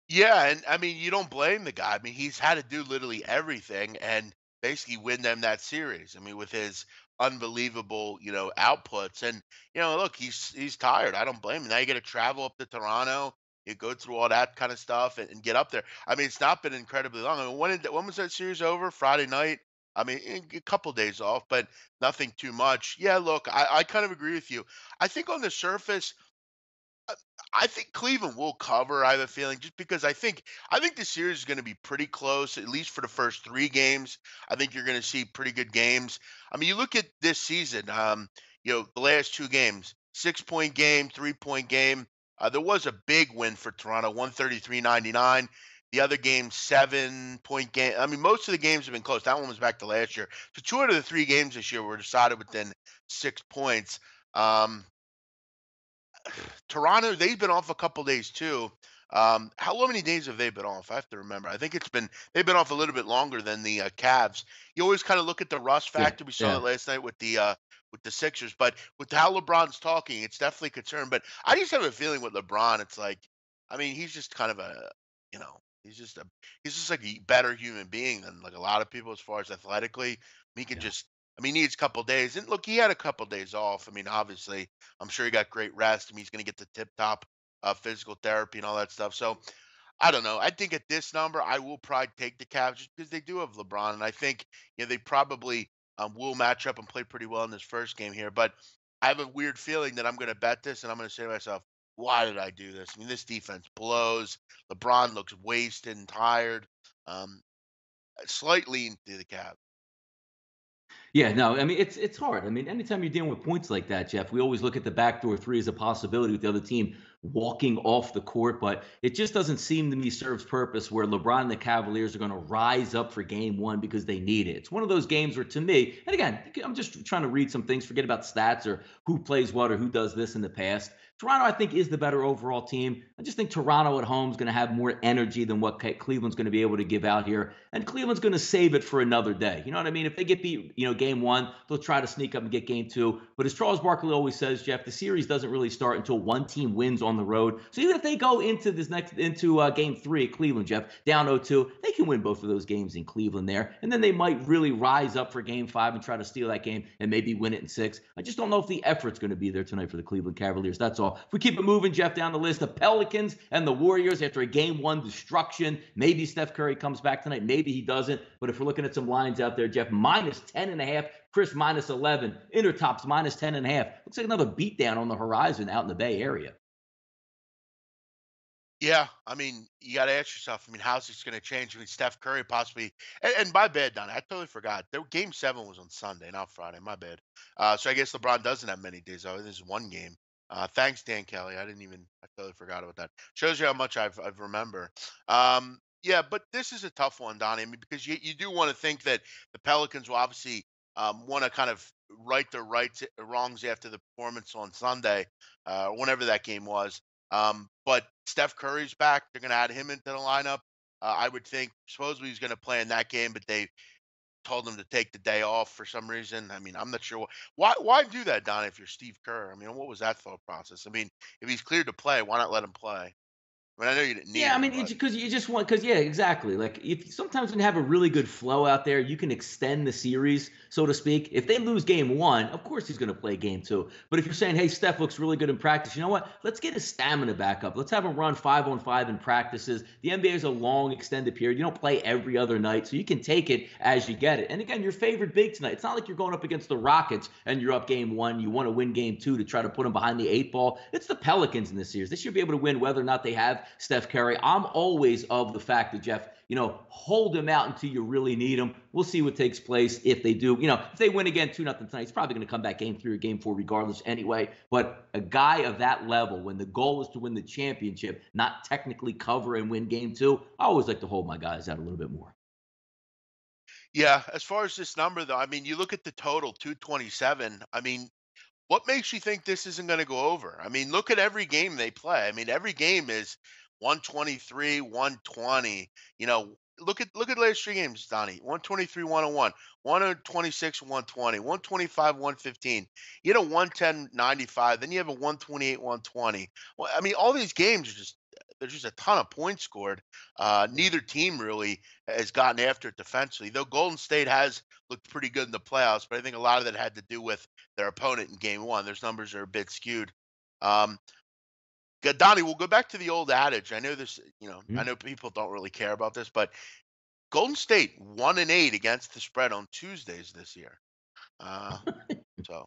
Yeah, and I mean, you don't blame the guy. I mean, he's had to do literally everything, and basically win them that series. I mean, with his unbelievable, outputs. And, look, he's tired. I don't blame him. Now you got to travel up to Toronto. You go through all that kind of stuff and get up there. I mean, it's not been incredibly long. I mean, when was that series over? Friday night. I mean, a couple days off, but nothing too much. Yeah, look, I kind of agree with you. I think on the surface, uh, I think Cleveland will cover. I have a feeling just because I think the series is going to be pretty close, at least for the first three games. I think you're going to see pretty good games. I mean, you look at this season. The last two games, 6 point game, 3 point game. There was a big win for Toronto, 133-99. The other game, 7 point game. I mean, most of the games have been close. That one was back to last year. So two out of the three games this year were decided within 6 points. Um, Toronto, they've been off a couple days too. How many days have they been off? I have to remember. I think they've been off a little bit longer than the Cavs. You always kind of look at the rust Yeah, factor. We saw yeah, that last night with the Sixers, but with how LeBron's talking, it's definitely a concern. But I just have a feeling with LeBron, it's like, I mean, he's just kind of he's just like a better human being than like a lot of people as far as athletically. He can yeah. just, I mean, he needs a couple days. And look, he had a couple days off. I mean, obviously, I'm sure he got great rest. I mean, he's going to get the tip top physical therapy and all that stuff. So I don't know. I think at this number, I will probably take the Cavs just because they do have LeBron, and I think they probably will match up and play pretty well in this first game here. But I have a weird feeling that I'm going to bet this, and I'm going to say to myself, "Why did I do this?" I mean, this defense blows. LeBron looks wasted and tired. Um, Slightly into the Cavs. Yeah, no, I mean it's hard. I mean, anytime you're dealing with points like that, Jeff, we always look at the backdoor three as a possibility with the other team walking off the court, but it just doesn't seem to me serves purpose where LeBron and the Cavaliers are going to rise up for game one because they need it. It's one of those games where to me, and again, I'm just trying to read some things, forget about stats or who plays what or who does this in the past. Toronto, I think, is the better overall team. I just think Toronto at home is going to have more energy than what Cleveland's going to be able to give out here. And Cleveland's going to save it for another day. You know what I mean? If they get beat, game one, they'll try to sneak up and get game two. But as Charles Barkley always says, Jeff, the series doesn't really start until one team wins on the road. So even if they go into game three at Cleveland, Jeff, down 0-2, they can win both of those games in Cleveland there. And then they might really rise up for game five and try to steal that game and maybe win it in six. I just don't know if the effort's going to be there tonight for the Cleveland Cavaliers. That's all. If we keep it moving, Jeff, down the list, the Pelicans and the Warriors after a game one destruction. Maybe Steph Curry comes back tonight. Maybe he doesn't. But if we're looking at some lines out there, Jeff, minus 10.5, Chris minus 11, Intertops minus 10.5. Looks like another beatdown on the horizon out in the Bay Area. Yeah, I mean, you got to ask yourself. I mean, how's this going to change? I mean, Steph Curry possibly, and my bad, Donnie. I totally forgot. Game seven was on Sunday, not Friday. My bad. So I guess LeBron doesn't have many days off. This is one game. Thanks, Dan Kelly. I totally forgot about that. Shows you how much I've remember. Yeah, but this is a tough one, Donnie. I mean, because you do want to think that the Pelicans will obviously want to kind of right their wrongs after the performance on Sunday, whenever that game was. But Steph Curry's back. They're going to add him into the lineup. I would think supposedly he's going to play in that game, but they told him to take the day off for some reason. I mean, I'm not sure why do that, Don, if you're Steve Kerr. I mean, what was that thought process? I mean, if he's cleared to play, why not let him play? I mean, I know you didn't need Yeah, I him, mean, but because you just want, because yeah, exactly. Like if sometimes when you have a really good flow out there, you can extend the series, so to speak. If they lose game one, of course he's going to play game two. But if you're saying, hey, Steph looks really good in practice, you know what? Let's get his stamina back up. Let's have him run 5-on-5 in practices. The NBA is a long, extended period. You don't play every other night, so you can take it as you get it. And again, your favorite big tonight. It's not like you're going up against the Rockets and you're up game one. You want to win game two to try to put them behind the eight ball. It's the Pelicans in this series. They should be able to win whether or not they have Steph Curry. I'm always of the fact that, Jeff, hold him out until you really need him. We'll see what takes place if they do. If they win again 2-0 tonight, he's probably going to come back game three or game four regardless anyway. But a guy of that level, when the goal is to win the championship, not technically cover and win game two, I always like to hold my guys out a little bit more. yeah. As far as this number, though, I mean, you look at the total, 227. I mean, what makes you think this isn't going to go over? I mean, look at every game they play. I mean, every game is 123, 120. Look at the last three games, Donnie. 123, 101, 126, 120, 125, 115. You had a 110, 95. Then you have a 128, 120. Well, I mean, all these games are just there's just a ton of points scored. Yeah. Neither team really has gotten after it defensively, though Golden State has looked pretty good in the playoffs. But I think a lot of that had to do with their opponent in Game One. Those numbers are a bit skewed. Um, Donnie, we'll go back to the old adage. I know this, I Mhm. know people don't really care about this, but Golden State 1-8 against the spread on Tuesdays this year. Uh, so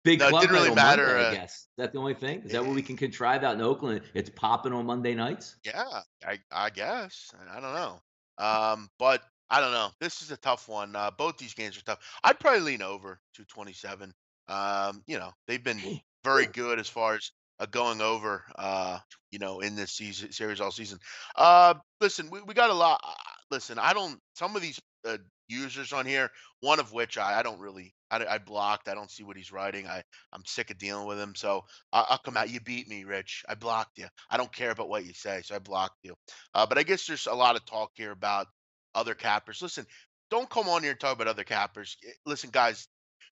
Big no, it club didn't night really on Monday, matter. I guess. Is that the only thing? Is that what we Eh, can contrive out in Oakland? It's popping on Monday nights? yeah, I guess. I don't know. But I don't know. This is a tough one. Both these games are tough. I'd probably lean over 227. They've been Hey, very yeah. good as far as going over. In this season series all season. Listen, we got a lot. Listen, I don't. Some of these users on here, one of which I don't really. I blocked. I don't see what he's writing. I'm sick of dealing with him. So I'll come out. You beat me, Rich. I blocked you. I don't care about what you say, so I blocked you. But I guess there's a lot of talk here about other cappers. Listen, don't come on here and talk about other cappers. Listen, guys,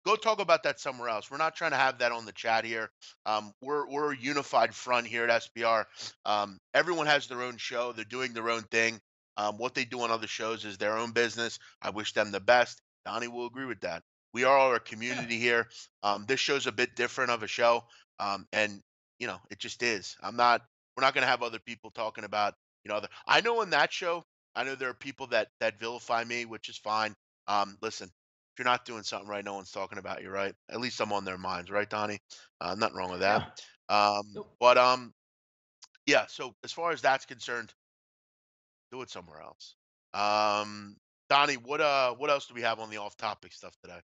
go talk about that somewhere else. We're not trying to have that on the chat here. We're a unified front here at SBR. Everyone has their own show. They're doing their own thing. What they do on other shows is their own business. I wish them the best. Donnie will agree with that. We are all a Yeah. community here. This show's a bit different of a show, and it just is. We're not going to have other people talking about I know in that show, I know there are people that vilify me, which is fine. Listen, if you're not doing something right, no one's talking about you, right? At least I'm on their minds, right, Donnie? Nothing wrong with that. Yeah. Nope. But yeah. So as far as that's concerned, do it somewhere else. Um, Donnie, what else do we have on the off-topic stuff today?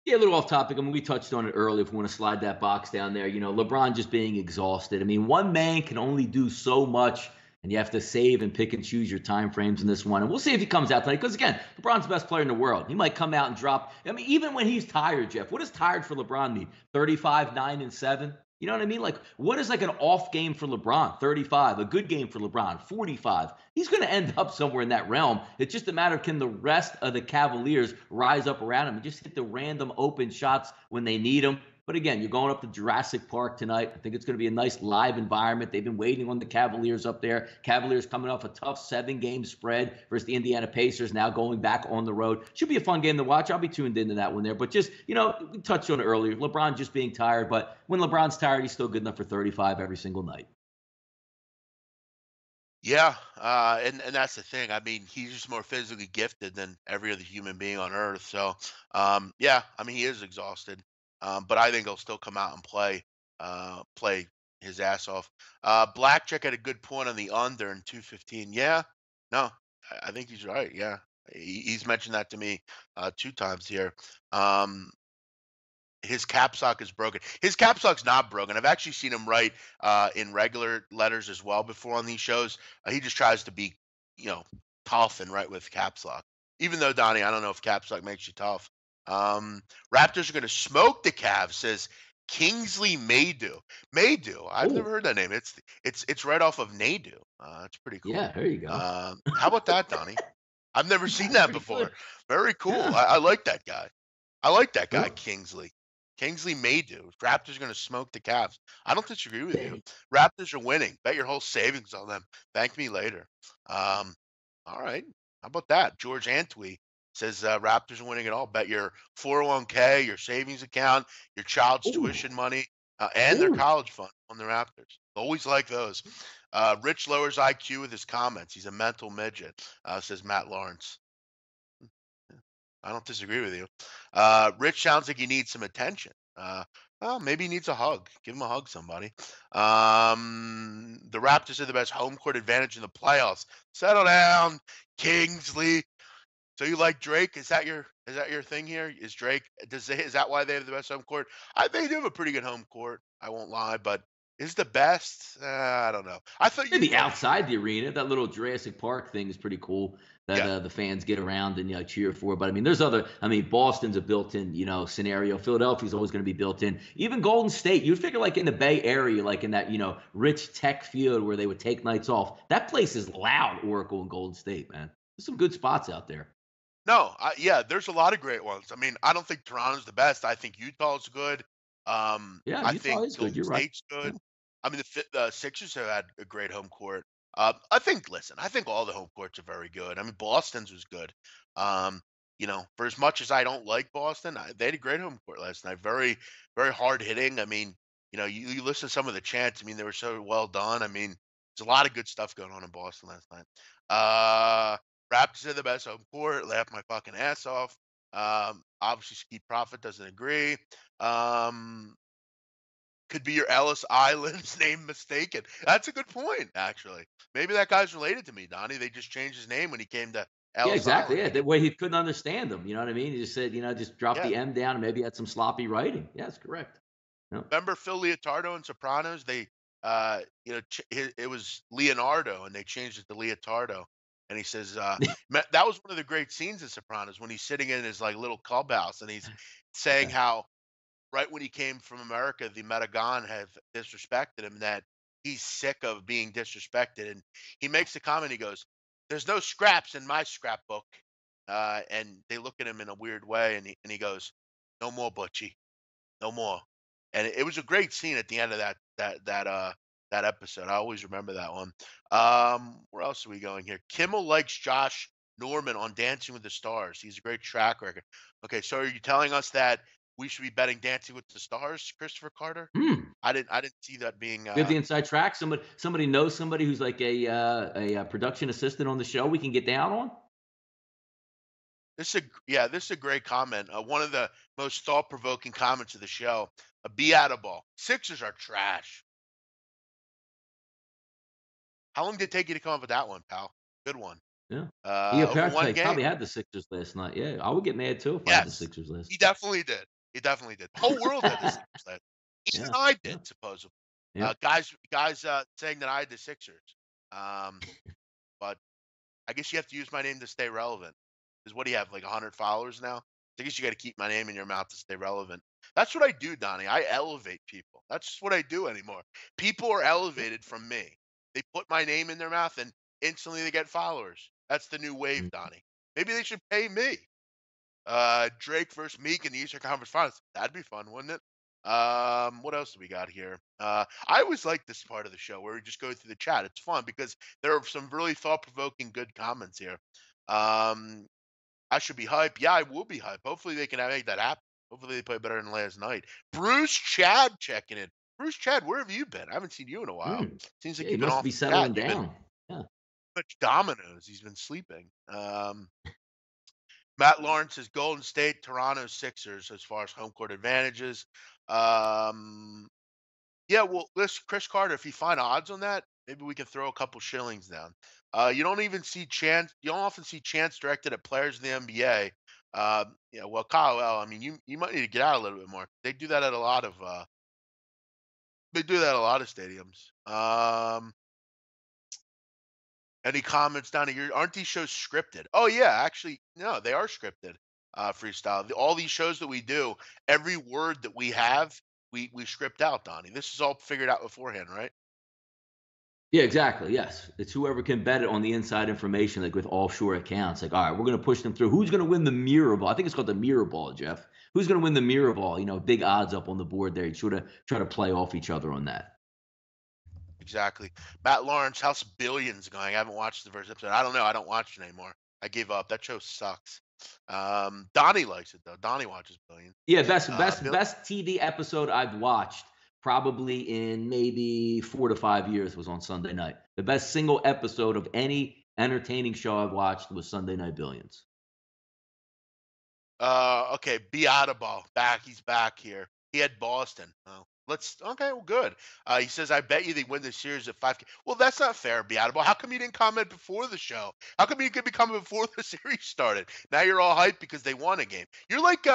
Yeah, a little off topic. I mean, we touched on it earlier. If we want to slide that box down there, LeBron just being exhausted. I mean, one man can only do so much, and you have to save and pick and choose your time frames in this one. And we'll see if he comes out tonight. Because again, LeBron's the best player in the world. He might come out and drop. I mean, even when he's tired, Jeff, what does tired for LeBron mean? 35, 9, and 7. You know what I mean? Like, what is like an off game for LeBron? 35. A good game for LeBron? 45. He's going to end up somewhere in that realm. It's just a matter of can the rest of the Cavaliers rise up around him and just hit the random open shots when they need them. But again, you're going up to Jurassic Park tonight. I think it's going to be a nice live environment. They've been waiting on the Cavaliers up there. Cavaliers coming off a tough 7-game spread versus the Indiana Pacers, now going back on the road. Should be a fun game to watch. I'll be tuned into that one there. But just, we touched on it earlier. LeBron just being tired. But when LeBron's tired, he's still good enough for 35 every single night. Yeah, and that's the thing. I mean, he's just more physically gifted than every other human being on earth. So, yeah, I mean, he is exhausted, but I think he'll still come out and play his ass off. Blackjack had a good point on the under in 215. Yeah, no, I think he's right. Yeah, he's mentioned that to me 2 times here. Um, his capsock is broken. His capsock's not broken. I've actually seen him write in regular letters as well before on these shows. He just tries to be, you know, tough and write with caps lock. Even though Donnie, I don't know if caps lock makes you tough. Um, Raptors are going to smoke the Cavs. Says Kingsley Maydew. Maydew. I've never Oh, heard that name. It's right off of Nadu. It's pretty cool. yeah, there you go. How about that, Donnie? I've never seen That's that pretty before. good. Very cool. Yeah. I like that guy. I like that guy, Sure. Kingsley. Kingsley may do. Raptors are going to smoke the Cavs. I don't disagree with you. Hey. Raptors are winning. Bet your whole savings on them. Thank me later. Um, all right. How about that? George Antwi says Raptors are winning it all. Bet your 401k, your savings account, your child's Oh, tuition money, and their oh. college fund on the Raptors. Always like those. Rich lowers IQ with his comments. He's a mental midget, says Matt Lawrence. I don't disagree with you. Rich sounds like he needs some attention. Well, maybe he needs a hug. Give him a hug, somebody. The Raptors are the best home court advantage in the playoffs. Settle down, Kingsley. So you like Drake? Is that your thing here? Is that why they have the best home court? They do have a pretty good home court. I won't lie, but is the best? I don't know. I thought you Maybe thought. outside the arena, that little Jurassic Park thing is pretty cool that Yeah. the fans get around and cheer for. But I mean, there's other. I mean, Boston's a built-in scenario. Philadelphia's always going to be built-in. Even Golden State, you'd figure like in the Bay Area, like in that rich tech field where they would take nights off. That place is loud. Oracle and Golden State, man. There's some good spots out there. No, yeah, there's a lot of great ones. I mean, I don't think Toronto's the best. I think Utah's good. Yeah, I Utah think is good. Golden You're right. State's Yeah. good. I mean, the Sixers have had a great home court. I think all the home courts are very good. I mean, Boston's was good. Um, for as much as I don't like Boston, they had a great home court last night. Very, very hard hitting. I mean, you listen to some of the chants. I mean, they were so well done. I mean, there's a lot of good stuff going on in Boston last night. Raptors are the best home court. Laughed my fucking ass off. Obviously, Ski Profit doesn't agree. Um, could be your Ellis Island's name mistaken. That's a good point, actually. Maybe that guy's related to me, Donnie. They just changed his name when he came to Yeah, Ellis exactly. Island. Yeah, that way he couldn't understand them. You know what I mean? He just said, just drop Yeah. the M down and maybe had some sloppy writing. Yeah, that's correct. Yep. Remember Phil Leotardo in Sopranos? It was Leonardo, and they changed it to Leotardo. And he says, that was one of the great scenes in Sopranos when he's sitting in his like little clubhouse and he's saying Okay. how right when he came from America, the Metagon have disrespected him, that he's sick of being disrespected. And he makes the comment, he goes, "There's no scraps in my scrapbook." And they look at him in a weird way, and he goes, "No more, Butchie, no more." And it was a great scene at the end of that episode. I always remember that one. Where else are we going here? Kimmel likes Josh Norman on Dancing with the Stars. He's a great track record. Okay, so are you telling us that we should be betting Dancing with the Stars, Christopher Carter? Hmm. I didn't see that being We have the inside track. Somebody knows somebody who's like a production assistant on the show. We can get down on. this is a great comment. One of the most thought provoking comments of the show. A be out of ball. Sixers are trash. How long did it take you to come up with that one, pal? Good one. Yeah. He Over one apparently game. probably had the Sixers last night. Yeah, I would get mad too if I had the Yes, Sixers last he definitely did. He definitely did. The whole world had the night. Sixers last. Even Yeah. I Yeah. did, supposedly. Yeah. Guys, saying that I had the Sixers. Um, but I guess you have to use my name to stay relevant. Because what do you have, like 100 followers now? I guess you got to keep my name in your mouth to stay relevant. That's what I do, Donnie. I elevate people. That's just what I do anymore. People are elevated from me. They put my name in their mouth and instantly they get followers. That's the new wave, Mm. Donnie. Maybe they should pay me. Drake versus Meek in the Eastern Conference Finals. That'd be fun, wouldn't it? What else do we got here? I always like this part of the show where we just go through the chat. It's fun because there are some really thought-provoking, good comments here. Um, I should be hyped. Yeah, I will be hyped. Hopefully they can make that happen. Hopefully they play better than last night. Bruce Chad checking in. Bruce Chad, where have you been? I haven't seen you in a while. Mm. Seems like Yeah, he you've been must off be the chat. settling You've been down. Yeah. much dominoes. He's been sleeping. Matt Lawrence is Golden State, Toronto Sixers as far as home court advantages. Um, yeah, well, listen, Chris Carter, if you find odds on that, maybe we can throw a couple shillings down. You don't often see chance directed at players in the NBA. Yeah, well, Kyle, I mean, you might need to get out a little bit more. They do that at a lot of stadiums. Any comments down here? Aren't these shows scripted? Oh yeah, actually, no, they are scripted. Freestyle. All these shows that we do, every word that we have, we script out, Donnie. This is all figured out beforehand, right? Yeah, exactly. Yes. It's whoever can bet it on the inside information, like with offshore accounts. Like, all right, we're going to push them through. Who's going to win the mirror ball? I think it's called the mirror ball, Jeff. Who's going to win the mirror ball? Big odds up on the board there. You sort of try to play off each other on that. Exactly. Matt Lawrence, House of Billions going. I haven't watched the first episode. I don't know. I don't watch it anymore. I gave up. That show sucks. Donnie likes it though. Donnie watches Billions. Yeah, best Uh, best Bill, best TV episode I've watched probably in maybe 4 to 5 years was on Sunday night. The best single episode of any entertaining show I've watched was Sunday Night Billions. okay, Beatable back. He's back here. He had Boston. Oh, okay, well, good. He says, I bet you they win the series at 5K. Well, that's not fair, Beatable. How come you didn't comment before the show? How come you could be coming before the series started? Now you're all hyped because they won a game. You're like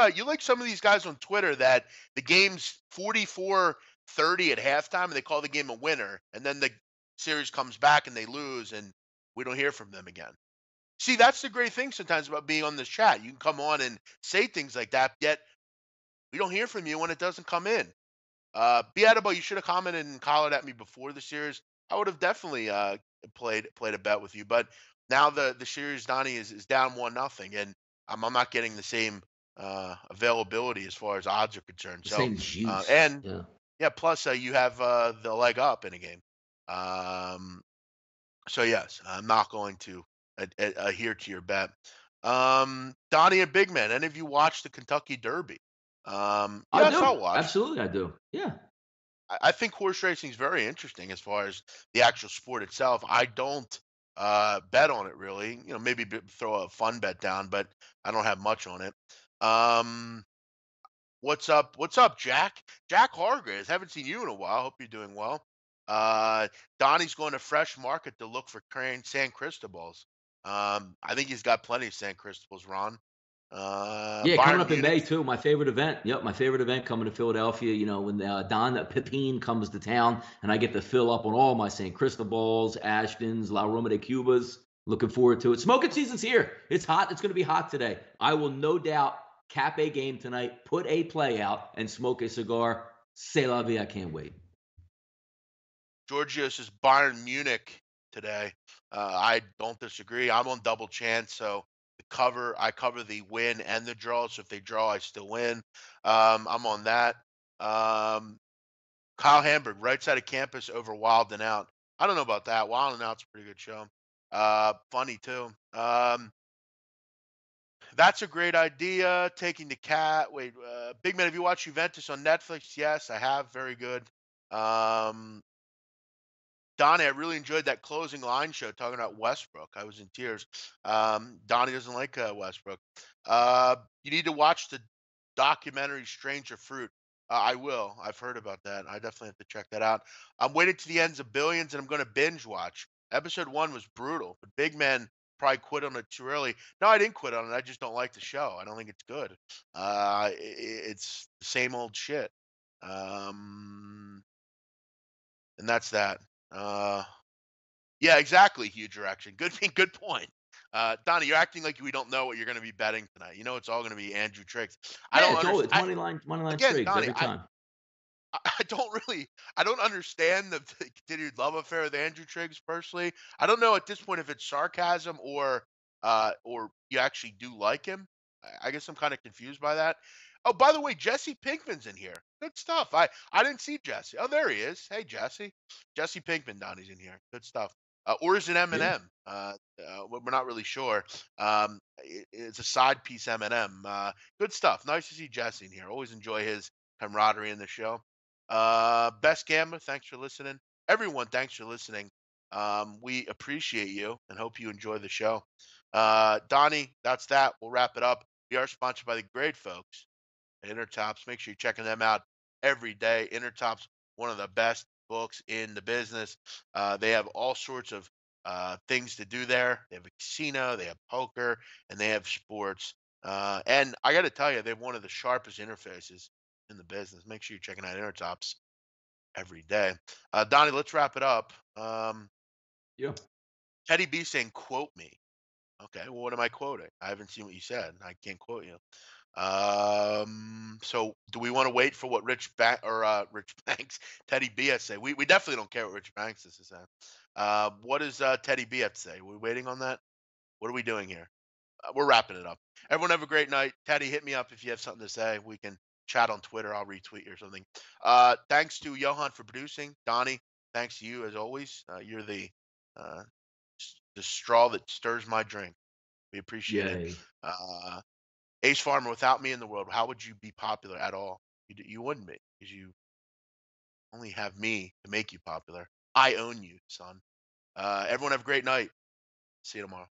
some of these guys on Twitter that the game's 44-30 at halftime and they call the game a winner, and then the series comes back and they lose and we don't hear from them again. See, that's the great thing sometimes about being on this chat. You can come on and say things like that, yet we don't hear from you when it doesn't come in. Be edible. You should have commented and hollered at me before the series. I would have definitely played a bet with you. But now the series, Donnie, is down 1-0, and I'm not getting the same availability as far as odds are concerned. The So same juice. and Yeah. yeah, plus you have the leg up in a game. Um, So yes, I'm not going to adhere to your bet. Donnie and Big Man, any of you watch the Kentucky Derby? I Yes, do. I'll watch. Absolutely, I do. Yeah. I think horse racing is very interesting as far as the actual sport itself. I don't bet on it really. Maybe throw a fun bet down, but I don't have much on it. Um, what's up? What's up, Jack? Jack Hargraves. Haven't seen you in a while. Hope you're doing well. Uh, Donnie's going to Fresh Market to look for crane San Cristobals. I think he's got plenty of San Cristobals, Ron. Yeah, coming Bayern up in Munich. May too. My favorite event. Yep, my favorite event coming to Philadelphia. When Don Pepin comes to town, and I get to fill up on all my St. Cristobal's, Ashtons, La Roma de Cubas. Looking forward to it. Smoking season's here. It's hot. It's going to be hot today. I will no doubt cap a game tonight, put a play out, and smoke a cigar. C'est la vie. I can't wait. Georgios is Bayern Munich today. I don't disagree. I'm on double chance, so I cover the win and the draw. So if they draw, I still win. I'm on that. Um, Kyle Hamburg, right side of campus over Wild and Out. I don't know about that. Wild and Out's a pretty good show. Funny too. That's a great idea. Taking the cat. Wait, Big Man, have you watched Juventus on Netflix? Yes, I have. Very good. Um, Donnie, I really enjoyed that closing line show talking about Westbrook. I was in tears. Donnie doesn't like Westbrook. You need to watch the documentary Stranger Fruit. I will. I've heard about that. I definitely have to check that out. I'm waiting to the ends of Billions, and I'm going to binge watch. Episode one was brutal, but Big Man probably quit on it too early. No, I didn't quit on it. I just don't like the show. I don't think it's good. It's the same old shit. Um, and that's that. Uh, yeah, exactly. Huge direction. Good point. Donnie, you're acting like we don't know what you're going to be betting tonight. You know, it's all going to be Andrew Triggs. I Yeah, don't it's always understand. it's money line Again, Triggs Donnie, every time. I don't really, I don't understand the continued love affair with Andrew Triggs personally. I don't know at this point if it's sarcasm or you actually do like him. I guess I'm kind of confused by that. Oh, by the way, Jesse Pinkman's in here. Good stuff. I didn't see Jesse. Oh, there he is. Hey, Jesse. Jesse Pinkman, Donnie's in here. Good stuff. Or is it Yeah. Eminem? We're not really sure. It's a side piece Eminem. Good stuff. Nice to see Jesse in here. Always enjoy his camaraderie in the show. Best Gambler, thanks for listening. Everyone, thanks for listening. We appreciate you and hope you enjoy the show. Donnie, that's that. We'll wrap it up. We are sponsored by the great folks at Intertops. Make sure you're checking them out every day. Intertops, one of the best books in the business. They have all sorts of things to do there. They have a casino, they have poker, and they have sports. And I got to tell you, they have one of the sharpest interfaces in the business. Make sure you're checking out Intertops every day. Donnie, let's wrap it up. Yeah. Teddy B saying, quote me. Okay, well, what am I quoting? I haven't seen what you said. I can't quote you. So do we want to wait for what Rich Banks, Teddy B has to say? We definitely don't care what Rich Banks has to say. What does Teddy B have to say? We waiting on that? What are we doing here? We're wrapping it up. Everyone have a great night. Teddy, hit me up if you have something to say. We can chat on Twitter. I'll retweet you or something. Thanks to Johan for producing. Donnie, thanks to you as always. You're uh, the straw that stirs my drink. We appreciate it. Yay. Uh, Ace Farmer, without me in the world, how would you be popular at all? You wouldn't be because you only have me to make you popular. I own you, son. Everyone have a great night. See you tomorrow.